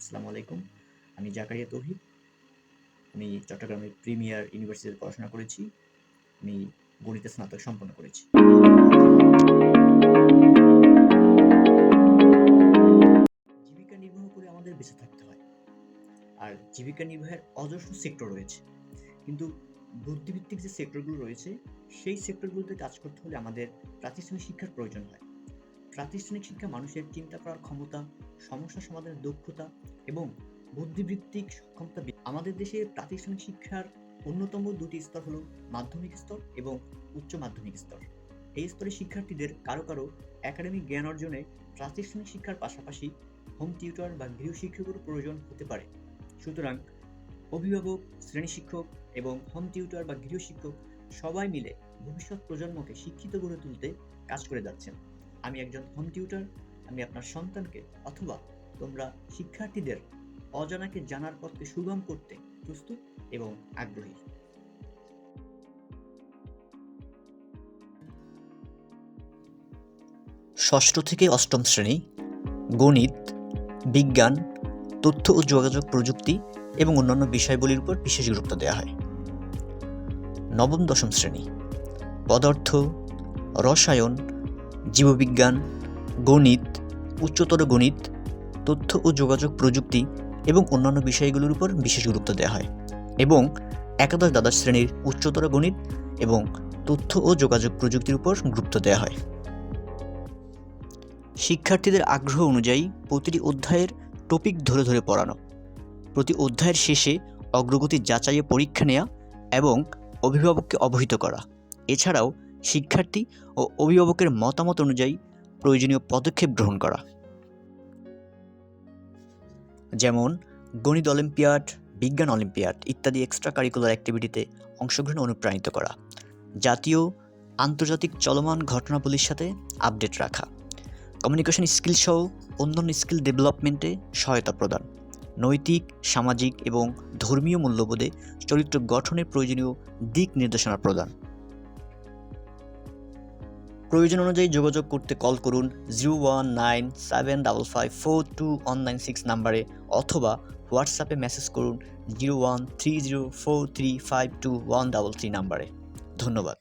আসসালামু আলাইকুম। আমি জাকারিয়া তৌহিদ। আমি চট্টগ্রামের প্রিমিয়ার ইউনিভার্সিটিতে পড়াশোনা করেছি। আমি গণিতে স্নাতক সম্পন্ন করেছি। জীবিকা নির্বাহ করে আমাদের বেঁচে থাকতে হয়। আর জীবিকা নির্বাহের অজস্র সেক্টর রয়েছে। কিন্তু বুদ্ধিভিত্তিক যে সেক্টরগুলো রয়েছে, সেই সেক্টরগুলোতে কাজ করতে হলে আমাদের প্রাতিষ্ঠানিক শিক্ষার প্রয়োজন হয়। প্রাতিষ্ঠানিক শিক্ষা মানুষের চিন্তা করার ক্ষমতা, সমস্যা সমাধানের দক্ষতা এবং বুদ্ধিবৃত্তিক সক্ষমতা আমাদের দেশে প্রাতিষ্ঠানিক শিক্ষার অন্যতম দুটি স্তর হলো মাধ্যমিক স্তর এবং উচ্চ মাধ্যমিক স্তর। এই স্তরের শিক্ষার্থীদের কারো কারো একাডেমিক জ্ঞান অর্জনে প্রাতিষ্ঠানিক শিক্ষার পাশাপাশি হোম টিউটর বা গৃহশিক্ষকের প্রয়োজন হতে পারে। সুতরাং অভিভাবক, শ্রেণী শিক্ষক এবং হোম টিউটর বা গৃহশিক্ষক সবাই মিলে ভবিষ্যৎ প্রজন্মকে শিক্ষিত গড়ে তুলতে কাজ করে যাচ্ছেন। আমি একজন হোম টিউটর। আমি আপনার সন্তানকে অথবা তোমরা শিক্ষার্থীদের অজানাকে জানার পথকে সুগম করতে প্রস্তুত এবং আগ্রহী। ষষ্ঠ থেকে অষ্টম শ্রেণী গণিত, বিজ্ঞান, তথ্য ও যোগাযোগ প্রযুক্তি এবং অন্যান্য বিষয়গুলির উপর বিশেষ গুরুত্ব দেওয়া হয়। নবম দশম শ্রেণী পদার্থ, রসায়ন, জীববিজ্ঞান, গণিত, উচ্চতর গণিত, তথ্য ও যোগাযোগ প্রযুক্তি এবং অন্যান্য বিষয়গুলির উপর বিশেষ গুরুত্ব দেওয়া হয়। এবং একাদশ দ্বাদশ শ্রেণীর উচ্চতর গণিত এবং তথ্য ও যোগাযোগ প্রযুক্তির উপর গুরুত্ব দেওয়া হয়। শিক্ষার্থীদের আগ্রহ অনুযায়ী প্রতিটি অধ্যায়ের টপিক ধরে ধরে পড়ানো, প্রতি অধ্যায়ের শেষে অগ্রগতি যাচাইয়ে পরীক্ষা নেওয়া এবং অভিভাবককে অবহিত করা। এছাড়াও শিক্ষার্থী ও অভিভাবকের মতামত অনুযায়ী প্রয়োজনীয় পদক্ষেপ গ্রহণ করা, যেমন গণিত অলিম্পিয়াড, বিজ্ঞান অলিম্পিয়াড ইত্যাদি এক্সট্রা কারিকুলার অ্যাক্টিভিটিতে অংশগ্রহণ অনুপ্রাণিত করা, জাতীয় আন্তর্জাতিক চলমান ঘটনাবলীর সাথে আপডেট রাখা, কমিউনিকেশন স্কিল সহ অন্যান্য স্কিল ডেভেলপমেন্টে সহায়তা প্রদান, নৈতিক, সামাজিক এবং ধর্মীয় মূল্যবোধে চরিত্র গঠনের প্রয়োজনীয় দিক নির্দেশনা প্রদান। প্রয়োজন অনুযায়ী যোগাযোগ করতে কল করুন 01975542196 নাম্বারে অথবা হোয়াটসঅ্যাপে মেসেজ করুন 013043521333 নাম্বারে। ধন্যবাদ।